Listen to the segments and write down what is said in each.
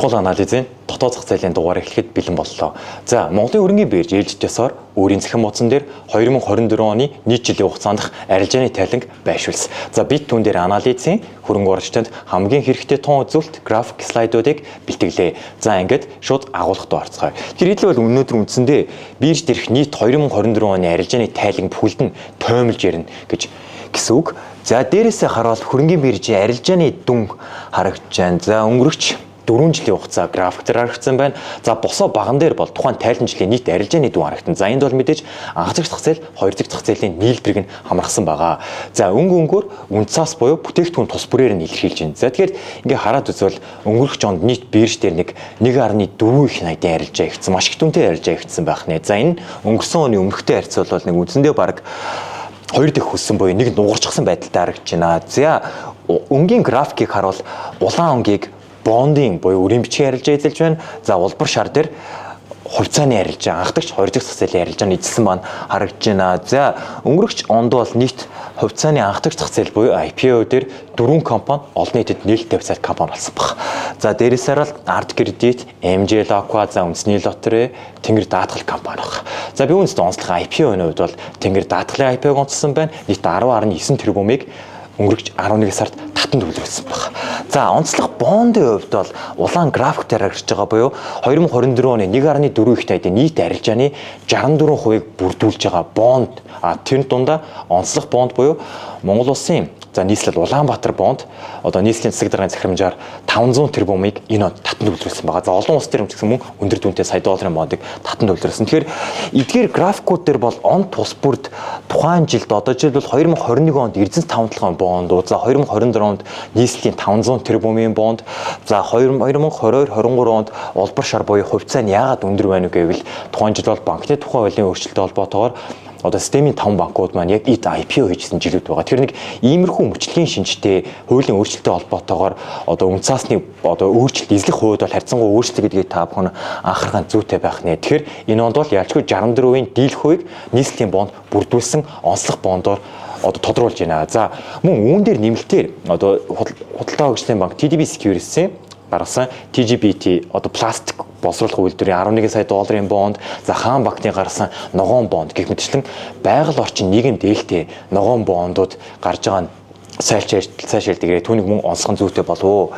чухал анализын дотоод зах зээлийн дугаар эхлэхэд бэлэн боллоо. За, Монголын хөрөнгийн бирж ээлжидээсоор өөрийн захин муудсан дээр 2024 оны нийт жилийн хугацаанд арилжааны тайланг байршуулсан. За, бид түүн дээр анализын хөрөнгө оруулагчдад хамгийн хэрэгтэй тун үзүүлэлт график слайдуудыг бэлтгэлээ. За, ингээд шууд агуулгад орцгоё. Тэгэхээр хэлбэл өнөөдөр үндсэндээ бирж дээрх нийт 2024 оны арилжааны тайланг бүхэлд нь тоомлж ярина гэсэн үг. За, дээрээсээ хараад хөрөнгийн биржийн арилжааны дүн харагдаж байна. За, өнгөрөгч 4 жилийн хугацаа график дээр харагдсан байна. За, босоо баган дээр бол тухайн тайлан жилийн нийт арилжааны дүн харагдана. За, энд бол мэдээж анх дахь зах зээл, хоёр дахь зах зээлийн нийлбэрийг нь хамрахсан байгаа. За, өнгөөр үн цаас буюу бүтээгдэхүүн тус бүрээр нь илэрхийлж байна. За, тэгэхээр ингээ хараад үзвэл өнгөрөх онд нийт бирж дээр нэг 1.4 их найдын арилжаа ихсэн, маш их дүнтэй арилжаа ихсэн байх нэ. За, энэ өнгөрсөн оны өмнөхтэй харьцуулбал нэг үндсэндээ бараг 2 дахь өссөн буюу нэг нугарчихсан байдалтай харагдаж байна. За, өнгийн графикийг харуул улаан өнгийг бондын буюу өрийн бичгийн арилжаа эзэлж байна. За, улбар шар дээр хувьцааны арилжаа, анх дахь хоёр дахь зах зээлийн арилжааны эзэлсэн маань харагдаж байна. За, өнгөрөгч онд бол нийт хувьцааны анх дахь зах зээл буюу IPO дээр 4 компани олон нийтэд нээлттэй хувьцаат компани болсон баг. За, дээрээс хараад Арт Кредит, MJ Aqua, за үндэсний лотерей, Тэнгэр даатгал компани баг. За, би үнэст онцлог IPO-ны хувьд бол Тэнгэр даатгалын IPO-г онцлсон байна. Нийт 10.9 тэрбумыг өнгөрөгч 11 сард татан төлөвлөсөн баг. За, онцлог бондын хувьд бол улаан график дээр харагдаж байгаа буюу 2024 оны 1.4 их найдын нийт арилжааны 64%-ыг бүрдүүлж байгаа бонд. Тэр дундаа онцлог бонд буюу Монгол улсын нийслэл Улаанбаатар бонд одоо нийслэлийн засаг даргын захирамжаар 500 тэрбумыг энэ он татан төлөвлөсөн байгаа. За, олон улс төр гэсэн мөн өндөр дүнтэй сая долларын бондыг татан төлөвлөсөн. Тэгэхээр эдгээр графикууд дээр бол он тус бүрд тухайн жилд одоо жишээлбэл 2021 онд Эрдэнэс тавталгааны бондууд, за 2024 онд нийслэлийн 500 тэрбумын бонд, за 2022-23 онд улбар шар буюу хувьцаа нь яагаад өндөр байна вэ гэвэл тухайн жил бол банкны тухай хуулийн өөрчлөлттэй холбоотойгоор одоо системийн 5 банкуд маань яг эд IPO хийжсэн жилүүд байгаа. Тэр нэг иймэрхүү мөчлөгийн шинжтэй хуулийн өөрчлөлттэй холбоотойгоор одоо үн цаасны одоо өөрчлөлт эзлэх хувьд бол харьцангуй өөрчлөлт гэдгийг та бүхэн анхаарах зүйтэй байх нэ. Тэгэхээр энэ онд бол ялчгүй 64%-ийн дийлэх хувийг нийслэлийн бонд бүрдүүлсэн онцлог бондоор одоо тодруулж байна. За, мөн үүн дээр нэмэлтээр одоо худалдаа хөгжлийн банк TDB Securities-ийн гаргасан TGBT одоо пластик боловсруулах үйлдвэрийн 11 сая долларын бонд, за хаан банкны гаргасан ногоон бонд гэх мэтчлэн байгаль орчин нийгэм дээлтэй ногоон бондууд гарч байгаа нь сайшаалдгээрээ түүнийг мөн онцгон зүйтэй болов.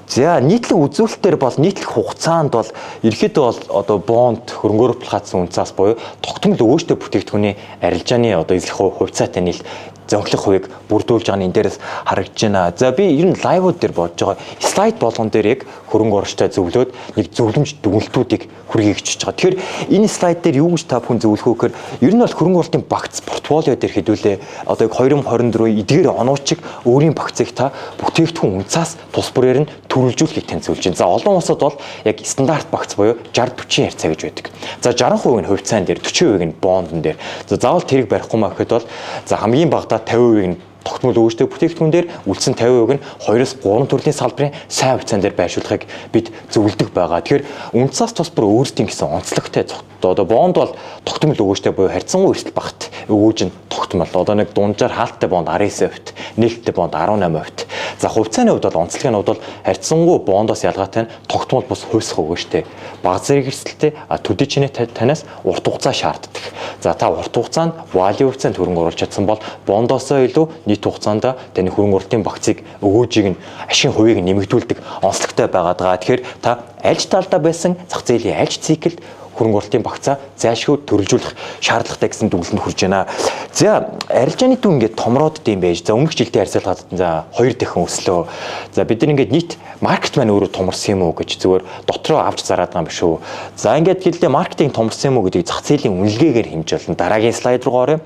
За, нийтлэг үзүүлэлтээр бол нийтлэг хугацаанд бол ерөөхдөө бол одоо бонд хөрөнгөөр платсан үнцаас буюу тогтмол өвөөжтэй бүтээгдэхүүний арилжааны одоо эзлэх хувьцаатай нийл зөнгөлөх хувийг бүрдүүлж байгаа нь энэ дээрээс харагдаж байна. За, би ер нь лайвууд дээр бодож байгаа слайд болгон дээр яг хөрөнгө оруулагчтай зөвлөөд нэг зөвлөмж дүгнэлтүүдийг хүргэе гэж байгаа. Тэгэхээр энэ слайд дээр юу гэж та бүхэн зөвлөх вэ гэхээр ер нь бол хөрөнгө оруулалтын багц портфолио дээр хэдүүлээ одоо яг 2024 эдгээр онуучиг өөрийн багцыг та бүтээгдэхүүн үнцаас тус бүрээр нь төрөлжүүлэхийг танилцуулж байна. За, олон улсад бол яг стандарт багц буюу 60-40 харьцаа гэж байдаг. За, 60% нь хувьцаан дээр, 40% нь бондон дээр. За, заавал тэрийг барихгүй маа гэхэд бол за хамгийн багадаа 50% нь тогтмол өвчтэй бүтээгдэхүүн дээр, үлдсэн 50% нь 2-3 төрлийн салбарын сайн хувьцаан дээр байршуулахыг бид зөвлөдөг байгаа. Тэгэхээр үнцаас тус бүр өөрсдийн гэсэн онцлогтой одоо бонд бол тогтмол өвчтэй буюу харьцангуй эрсдэл багт өвөөж нь тогтмол. Одоо нэг дунджаар хаалттай бонд 19%, нээлттэй бонд 18%. За, хувьцааны хувьд бол онцлогийн хувьд бол харьцангуй бондоос ялгаатай нь тогтмол бус хувьсах өвчтэй, бага зэрэг эрсдэлтэй, төдий чинээ танаас урт хугацаа шаарддаг. За, та урт хугацаанд value хувьцаанд хөрөнгө оруулж чадсан бол бондоосоо илүү нийт хугацаанд таны хөрөнгө оруулалтын багцыг өгөөжийг нь ашигын хувийг нэмэгдүүлдэг онцлогтой байгаад байгаа. Тэгэхээр та аль ч талдаа байсан зах зээлийн аль ч циклд хөрөнгө оруулалтын багцаа зайлшгүй төрөлжүүлэх шаардлагатай гэсэн дүгнэлтэнд хүрж байна. За, арилжааны дүн ингээд томроод дэм байж. За, өмнөх жилтэй харьцуулахад за 2 дахин өслөө. За, бид нар ингээд нийт маркет маань өөрөө томорсон юм уу гэж зүгээр дотроо авч зараад байгаа юм биш үү. За, ингээд хэлээ маркетинг томорсон юм уу гэдгийг зах зээлийн үнэлгээгээр хэмж болно. Дараагийн слайд руу оръё.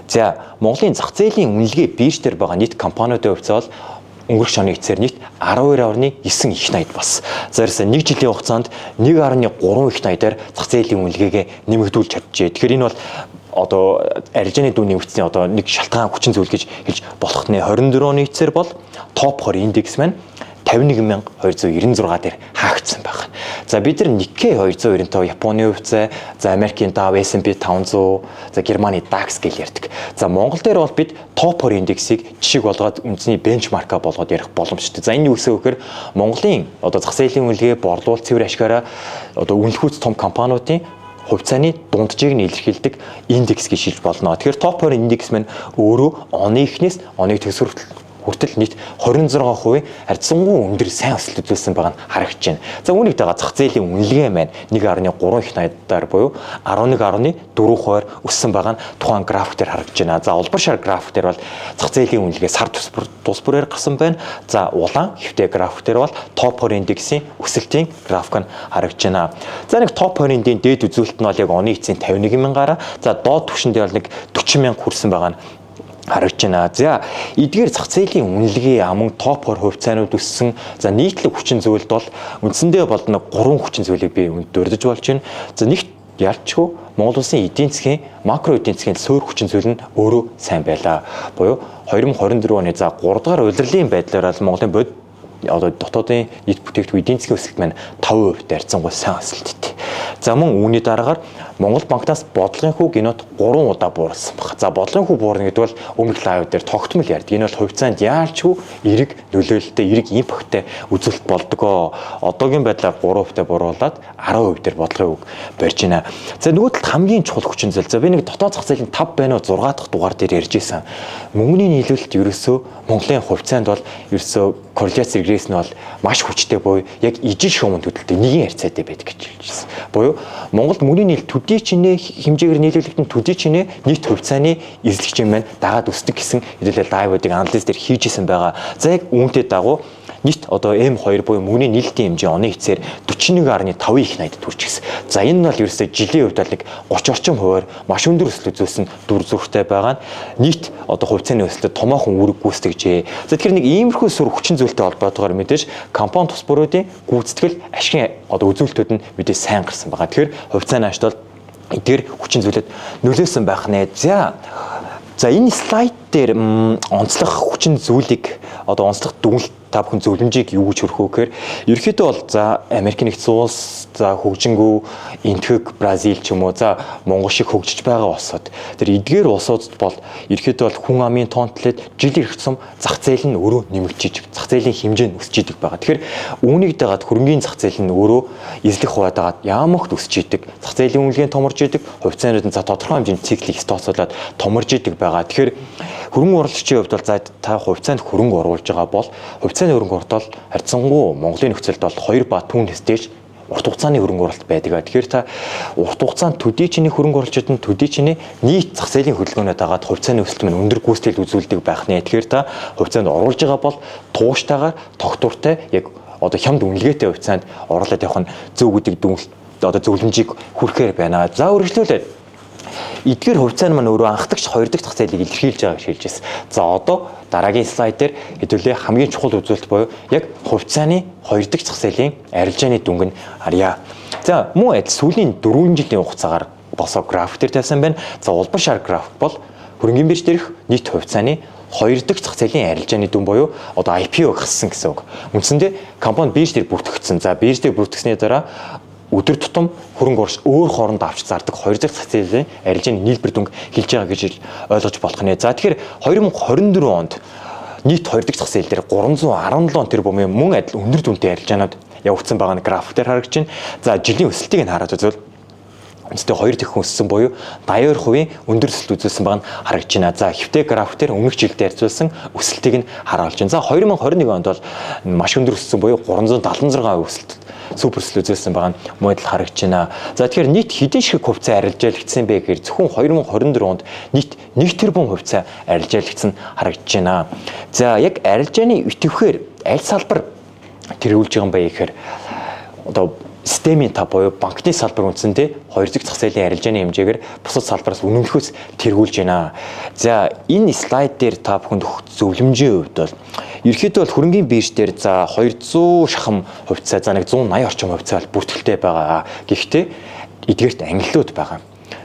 За, Монголын зах зээлийн үнэлгээ бирж дээр байгаа нийт компаниудын хувьцаа бол өнгөрөх оны эцээр нийт 12.9 их найд бас. За, нэг жилийн хугацаанд 1.3 их найдаар зах зээлийн үнэлгээгээ нэмэгдүүлж чаджээ. Тэгэхээр энэ бол одоо арилжааны дүн нэмэгдсэний одоо нэг шалтгаан хүчин зүйл гэж хэлж болох нэ. 24 оны эцээр бол топ 20 индекс маань 51296 дээр хаагдсан байна. За бид нар Nikkei 295 Японы хувьцаа, за Америкийн Dow, S&P 500, за Германы DAX гэж ярьдаг. За Монгол дээр бол бид топ 20 индексийг жишг болгоод үндэсний бенчмарка болгоод ярих боломжтой. За энэ юу гэсэн үг гэхээр Монголын одоо зах зээлийн үнэлгээ, борлуул, цэвэр ашгаараа одоо үнэлэхүйц том компаниудын хувьцааны дунджийг нь илэрхийлдэг индекс гэж хэлж болно. Тэгэхээр топ 20 индекс маань өөрөө оны эхнээс оны төгсгөр хүртэл нийт 26% харьцангуй өндөр сайн өсөлт үзүүлсэн байгаа нь харагдаж байна. За үүнийг дагаад зах зээлийн үнэлгээ маань 1.3 их найдаар буюу 11.4% өссөн байгаа нь тухайн график дээр харагдаж байна. За улбар шар график дээр бол зах зээлийн үнэлгээ сар тус бүрээр гарсан байна. За улаан хэвтэй график дээр бол топ 20 индексийн өсөлтийн график нь харагдаж байна. За нэг топ 20-ийн дээд үзүүлэлт нь бол яг оны эцсийн 51 мянгаар, за доод түвшиндээ бол нэг 40 мянга хүрсэн байгаа нь харагдаж байна. За эдгээр зах зээлийн үнэлгээ аман топ 20 хувьцаанууд өссөн. За нийтлэг хүчин зүйлд бол үндсэндээ бол нэг 3 хүчин зүйлийг би дурдж болж байна. За нэгт ялчгүй Монгол улсын эдийн засгийн макро эдийн засгийн суурь хүчин зүйл нь өөрөө сайн байлаа. Буюу 2024 оны за 3 дахь улирлын байдлаар Монголын бод одоо дотоодын нийт бүтээгдэхүүн эдийн засгийн өсөлт маань 5% дайрцангуй сайн өсөлттэй. За мөн үүний дараагаар Монгол банкнаас бодлогын хүү гинот 3 удаа буурсан баг. За бодлогын хүү буурна гэдэг бол өмнөх лайв дээр тогтмол ярьдаг. Энэ бол хувьцаанд яалчгүй эрэг нөлөөлөлтөй, эрэг импакттай үзүүлэлт болдгоо. Одоогийн байдлаар 3% буруулаад 10% дээр бодлогын хүү барьж байна. За нөгөө талд хамгийн чухал хүчин зүйл. За би нэг дотоод зах зээлийн 5 байна уу 6 дахь дугаар дээр ярьж исэн. Мөнгөний нийлүүлэлт ерөөсөө Монголын хувьцаанд бол ерөөсөө корреляц регресс нь бол маш хүчтэй буюу яг ижил шуумын төдөлтэй нэгэн харьцаатай байдаг гэж хэлж байна. Буюу Монголд мөнгөний нийлэлт төдий чинээ хэмжээгээр нийлүүлэгдэн төдий чинээ нийт хувьцааны эзлэгчийн маань дагаад өсдөг гэсэн хэдүүлээ лайвуудыг анализ дээр хийж исэн байгаа. За яг үүнтэй дагуу нийт одоо M2 буюу мөнгөний нийлэлтийн хэмжээ оны эцээр 41.5 их найдад хүрч гисэн. За энэ нь бол ерөөсөө жилийн хувьд нэг 30 орчим хувиар маш өндөр өсөлт үзүүлсэн дүр зурагтай байгаа нь нийт одоо хувьцааны өсөлтөд томоохон үүрэг гүйцэтгэжээ. За тэгэхээр нэг иймэрхүү сур хүчин зүйлтэй холбоотойгоор мэдээж компани тус бүрүүдийн гүйцэтгэл ашигын одоо үзүүлэлтүүд нь мэдээж сайн гарсан байгаа. Тэгэхээр хувьцааны ашд бол эдгээр хүчин зүйлэд нөлөөсөн байх нэ. За энэ слайд дээр онцлог хүчин зүйлийг одоо онцлог дүгнэлт та бүхэн зөвлөмжийг юу гэж хөрөхөө гэхээр ерөөхдөө бол за Америк нэгдсэн улс, за хөгжингүү энтхэг Бразил ч юм уу, за Монгол шиг хөгжиж байгаа улсууд тэр эдгээр улсуудад бол ерөөхдөө бол хүн амын тонтлээд жил ирэх тусам зах зээл нь өөрөө нэмэгдэж, зах зээлийн хэмжээ нь өсөж идэг байгаа. Тэгэхээр үүнийг дагаад хөрөнгөний зах зээл нь өөрөө эзлэх хувьд дагаад яамагт өсөж идэг, зах зээлийн үнэлгээ нь томорж идэг, хувьцаанууд нь за тодорхой хэмжээний циклийг тооцоолоод томорж идэг байгаа. Тэгэхээр хөрөнгө оруулагчийн хувьд бол за та хувьцаанд хөрөнгө оруулж байгаа бол хувьцааны хөрөнгө оруулалт харьцангуй Монголын нөхцөлд бол 2 ба түүнээс дээш урт хугацааны хөрөнгө оруулалт байдаг. Тэгэхээр та урт хугацаанд төдий чиний хөрөнгө оруулагчид нь төдий чиний нийт зах зээлийн хөдөлгөөнөд дагаад хувьцааны өсөлт нь өндөр гүйцэтгэл үзүүлдэг байх нэ. Тэгэхээр та хувьцаанд оруулж байгаа бол тууштайгаар тогтвортой яг одоо хямд үнэлгээтэй хувьцаанд оруулаад явах нь зөв гэдэг дүгнэлт одоо зөвлөмжийг хүрхээр байна. За үргэлжлүүлээд эдгээр хувьцааны маань өөрөө анх дагч 2 дахь зах зээлийг илэрхийлж байгаа гэж хэлж байна. За одоо дараагийн слайд дээр хэдүүлээ хамгийн чухал үзүүлэлт буюу яг хувьцааны 2 дахь зах зээлийн арилжааны дүнг нь харъя. За мөн адил сүүлийн 4 жилийн хугацаагаар босоо график дээр тавьсан байна. За улбар шар график бол хөрөнгөний бирж дээрх нийт хувьцааны 2 дахь зах зээлийн арилжааны дүн буюу одоо IPO гассан гэсэн үг. Үндсэндээ компани бирж дээр бүртгэгдсэн. За бирж дээр бүртгэсний дараа өдөр тутам хөрөнгө оруулагч өөр хоорондоо авч зардаг 2 дахь зах зээлийн арилжааны нийлбэр дүнг хэлж байгаа гэж ойлгож болох нэ. За тэгэхээр 2024 онд нийт 2 дахь зах зээл дээр 317 тэрбумын мөн адил өндөр дүнтэй арилжаанууд явагдсан байгаа нь график дээр харагдаж байна. За жилийн өсөлтийг нь хараад үзвэл үнэндээ 2 дахин өссөн буюу 82% өндөр өсөлт үзүүлсэн байгаа нь харагдаж байна. За хэвтэй график дээр өмнөх жилдээ харьцуулсан өсөлтийг нь харуулж байна. За 2021 онд бол маш өндөр өссөн буюу 376% өсөлт супер өсөлт үзүүлсэн байгаа нь модел харагдаж байна. За тэгэхээр нийт хэдэн шиг хувьцаа арилжаалагдсан бэ гэхээр зөвхөн 2024 онд нийт 1 тэрбум хувьцаа арилжаалагдсан харагдаж байна. За яг арилжааны идэвхээр аль салбар тэргүүлж байгаа юм бэ гэхээр одоо системийн та буюу банкны салбар үндсэндээ 2 дахь зах зээлийн арилжааны хэмжээгээр бусад салбараас үнэмлэхөөс тэргүүлж байна. За энэ слайд дээр та бүхэнд өгөх зөвлөмжийн хувьд бол ерөөхдөө бол хөрөнгөний бирж дээр за 200 шахам хувьцаа за нэг 180 орчим хувьцаа бол бүртгэлтэй байгаа. Гэхдээ эдгээрт ангиллууд байгаа.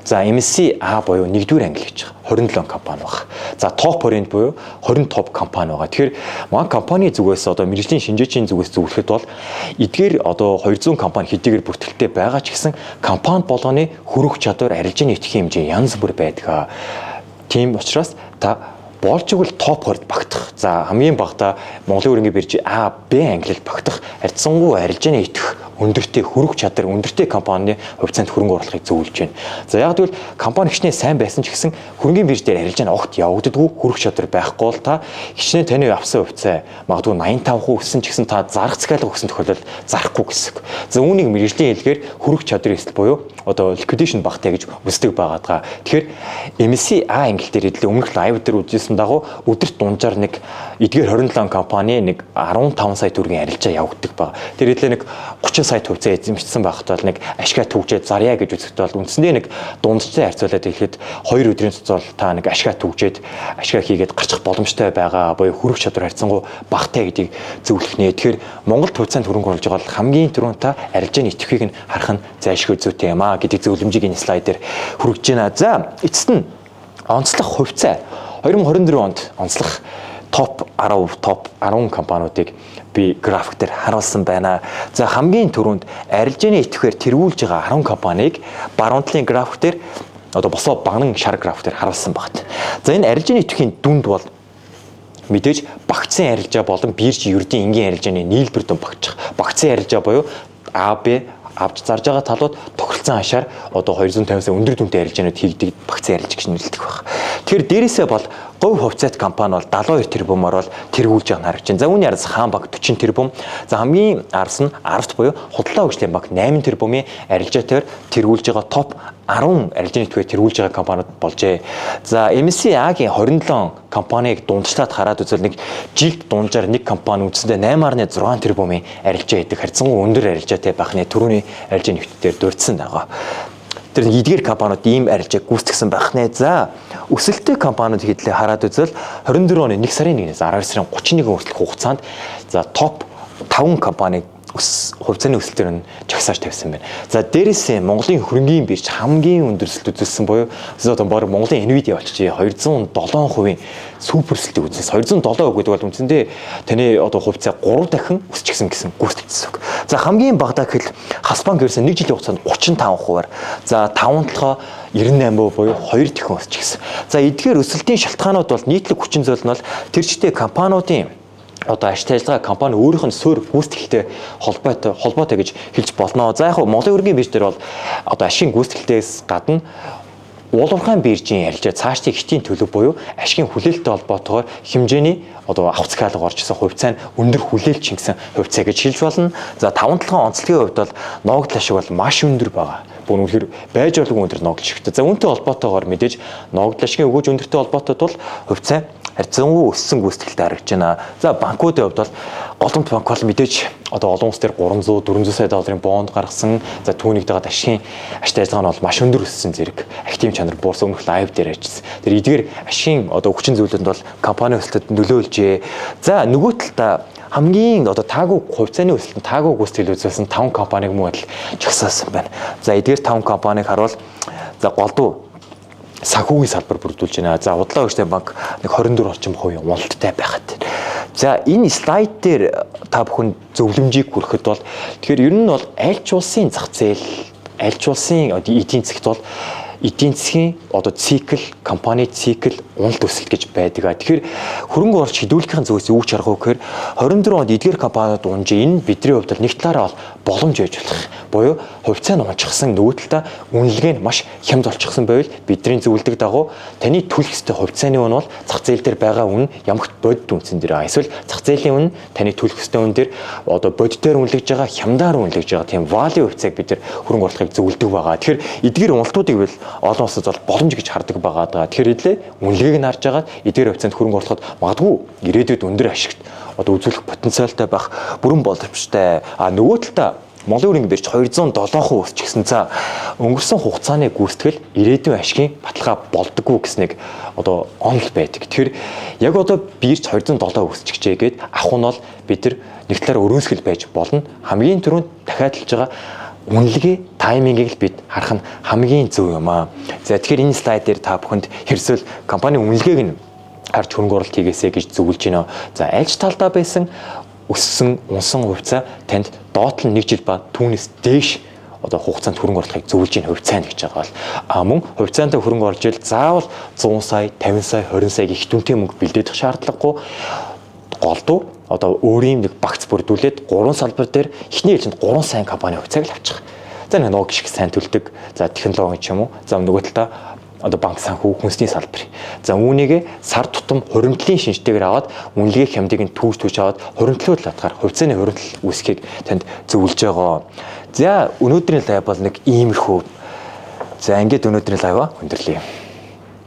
За MSCI буюу 1-р англи гэж байгаа 27 компани байна. За топ 20-нд буюу 20 топ компани байгаа. Тэгэхээр маань компани зүгээс одоо мэргэжлийн шинжээчийн зүгээс зөвлөхөд бол эдгээр одоо 200 компани хэдийгээр бүртгэлтэй байгаа ч гэсэн компани болгоны хүрэх чадвар, арилжааны идэвхтэй хэмжээ янз бүр байдаг. Тийм учраас та болж игэл топ 20-д багтах. За хамгийн багадаа Монголын өрнгийн бирж А, Б ангилалд багтах харьцангуй арилжааны идэх өндөртэй хүрэх чадвар, өндөртэй компанийн хувьцаанд хөрөнгө оруулахыг зөвлөж байна. За яг гэвэл компани хичнээн сайн байсан ч гэсэн хөрөнгөний бирж дээр арилжааны огт явагддаггүй, хүрэх чадвар байхгүй бол та хичнээн таны авсан хувьцаа магадгүй 85% өссөн ч гэсэн та зарах захиалга өгсөн тохиолдолд зарахгүй гэсэн. За үүнийг мэргэжлийн хэлгээр хүрэх чадрын эсэл буюу одоо liquidation багтаа гэж үздэг байгаа. Тэгэхээр MSCI ангил дээр эдлээ өмнөх лайв дээр үзсэн дагуу өдөрт дунджаар нэг эдгээр 27 компани нэг 15 сая төгрөгийн арилжаа явагддаг байгаа. Тэр эдлээ нэг 30 сая хувьцаа эзэмшсэн байхад бол нэг ашгаа төгжээд зарья гэж үзэхдээ бол үндсэндээ нэг дундчтай харьцуулаад хэлэхэд 2 өдрийн цоцол та нэг ашгаа төгжээд ашгаа хийгээд гарчих боломжтой байгаа буюу хүрэх чадвар харьцангуй багтай гэдгийг зөвлөх нэ. Тэгэхээр Монголд хувьцаанд хөрөнгө оруулж байгаа бол хамгийн түрүүнд та арилжааны идэвхийг нь харах нь зайлшгүй зүйтэй юм аа гэдэг зөвлөмжийг энэ слайд дээр хүргэж байна. За эцэст нь онцлог хувьцаа 2024 онд онцлог топ 10 компаниудыг би график дээр харуулсан байна. За хамгийн түрүүнд арилжааны идэвхээр тэргүүлж байгаа 10 компанийг баруун талын график дээр одоо босоо багнан шар график дээр харуулсан багт. За энэ арилжааны идэвхийн дүнд бол мэдээж багцын арилжаа болон бирж ердийн энгийн арилжааны нийлбэр дүн багчих. Багцын арилжаа буюу А, Б авч зарж байгаа талууд тохиролцсон хашаар одоо 250 сая өндөр дүнтэй арилжаанууд хийгдэг багцын арилж гэж нэрлэдэг байна. Тэгэхээр дээрээсээ бол говь хувьцаат компани бол 72 тэрбумаар бол тэргүүлж байгаа нь харагдаж байна. За үүний араас хаан банк 40 тэрбум. За хамгийн арс нь 10-т буюу худалдаа хөгжлийн банк 8 тэрбумын арилжаатайгаар тэргүүлж байгаа топ 10 арилжааны идэвхтэй тэргүүлж байгаа компаниуд болжээ. За MSCI-гийн 27 компанийг дундчлаад хараад үзвэл нэг жилд дунджаар нэг компани үндсэндээ 8.6 тэрбумын арилжаа хийдэг харьцангуй өндөр арилжаатай байхны түрүүний арилжааны идэвхтээр дурдсан байгаа. Тэр эдгээр компаниуд ийм арилжааг гүйцэтгэсэн байх нэ. За өсөлттэй компаниуд хэдлээ хараад үзвэл 24 оны 1 сарын 1-ээс 12 сарын 31 хүртэлх хугацаанд за топ 5 компаниг хувьцааны өсөлтөөр нь жагсааж тавьсан байна. За дээрээс Монголын хөрөнгийн бирж хамгийн өндөр өсөлт үзүүлсэн буюу одоо баг Монголын Nvidia болчихжээ 207% супер өсөлтийг үзсэн. 207% гэдэг бол үндсэндээ таны одоо хувьцаа 3 дахин өсчихсэн гэсэн гүйцэтгэсэн үг. За хамгийн багадаа гэхэл Хас банк ерөөсөн 1 жилийн хугацаанд 35%-аар за 5 толгой 98% буюу 2 дахин өсчихсэн. За эдгээр өсөлтийн шалтгаанууд бол нийтлэг хүчин зүйл нь бол тэрчтэй компаниудын одоо ашиг ажиллагаа компани өөрийнх нь суурь гүйцэтгэлтэй холбоотой гэж хэлж болно. За яг Монголын өргөний бирж дээр бол одоо ашигын гүйцэтгэлтээс гадна уулуурхайн биржийн арилжаа цаашдын хэтийн төлөв буюу ашигын хүлээлттэй холбоотойгоор хэмжээний одоо авах захиалга орчихсон хувьцаа нь өндөр хүлээлт шингэсэн хувьцаа гэж хэлж болно. За 5 толгойн онцлогийн хувьд бол ногдол ашиг бол маш өндөр байгаа. Бүр үнэхээр байж болгүй өндөр ногдол ашигтай. За үүнтэй холбоотойгоор мэдээж ногдол ашигын өгөөж өндөртэй холбоотой бол хувьцаа харьцангуй өссөн гүйцэтгэлтэй харагдаж байна. За банкуудын хувьд бол голомт банк бол мэдээж одоо олон улс төр 300 400 сая долларын бонд гаргасан. За түүнийг дагаад ашиг ажиллагаа нь бол маш өндөр өссөн зэрэг актив чанар буурсан өмнөх лайв дээр ажилласан. Тэр эдгээр ашигын одоо хүчин зүйлүүд бол компани өсөлтөд нөлөөлжээ. За нөгөө талдаа хамгийн одоо таагүй хувьцааны өсөлтөнд таагүй гүйцэтгэл үзүүлсэн 5 компаниг мөн адил жагсаасан байна. За эдгээр 5 компаниг харуул за голдуу санхүүгийн салбар бүрдүүлж байна. За худалдаа хөгжлийн банк нэг 24 орчим хувийн уналттай байхад. За энэ слайд дээр та бүхэн зөвлөмжийг хүрэхэд бол тэгэхээр ер нь бол аль ч улсын зах зээл, аль ч улсын эдийн засгт бол эдийн засгийн одоо цикл, компани цикл, уналт өсөлт гэж байдаг. Тэгэхээр хөрөнгө оруулалт шийдвэрлэхийн зүгээс юу ч аргагүй гэхээр 24 онд эдгээр компаниуд унжээ. Энэ бидний хувьд л нэг талаараа бол боломж байж болох. Буюу хувьцаа нь унчихсан нөгөө талдаа үнэлгээ нь маш хямд болчихсон байвал бидний зөвлөдөг дагуу таны төлөх ёстой хувьцааны үн бол зах зээл дээр байгаа үн ямагт бодит үнсэн дээр эсвэл зах зээлийн үн таны төлөх ёстой үн дээр одоо бодитоор үнэлж байгаа, хямдаар үнэлж байгаа тийм value хувьцааг бид нар хөрөнгө оруулалтыг зөвлөдөг байгаа. Тэгэхээр эдгээр уналтуудыг бол олон улсад бол боломж гэж хардаг байгаа даа. Тэгэхээр эдлээ үнэлгээг нь харж агаад эдгээр хувьцаанд хөрөнгө оруулахад магадгүй ирээдүйд өндөр ашигт одоо үзүүлэх потенциалтай байх бүрэн боломжтой. Нөгөө талдаа Монголын өргөний бирж 207% өсчихсэн. За өнгөрсөн хугацааны гүйцэтгэл ирээдүйн ашигын баталгаа болдоггүй гэснийг одоо онол байдаг. Тэгэхээр яг одоо бирж 207% өсчихжээ гэд ахуй нь бол бид нар нэг талаараа өрөөсгөл байж болно. Хамгийн түрүүнд дахиад хэлж байгаа үнэлгээ, таймингийг л бид харах нь хамгийн зөв юм аа. За тэгэхээр энэ слайд дээр та бүхэнд хэрсэл компани үнэлгээг нь харж хөрөнгө оруулалт хийгээсэй гэж зөвлөж байна. За альж талдаа байсан өссөн, унсан хувьцаа танд доотлон 1 жил ба түүнээс дээш одоо хугацаанд хөрөнгө оруулахыг зөвлөж байна хувьцаанд гэж байгаа бол мөн хувьцаантай хөрөнгө оруулж ил заавал 100 сая, 50 сая, 20 сая гэх түнтэй мөнгө бэлдээдэх шаардлагагүй. Голдуу одоо өөрийн нэг багц бүрдүүлээд 3 салбар дээр эхний ээлжинд 3 сайн компани хувьцааг л авчих. За нэг ногоо гişг сайн төлдөг. За технологи ч юм уу. За нөгөө талаа одоо банк санхүү хүнсний салбар. За үүнийгээ сар тутам хуримтлалын шинжтэйгээр аваад үнэлгээ хямдыг нь түүж аваад хуримтлалууд татгаар хувьцааны хуримтлал үүсгэхийг танд зөвлөж байгаа. За өнөөдрийн лайв бол нэг иймэрхүү. За ингээд өнөөдрийн лайваа өндөрлөе.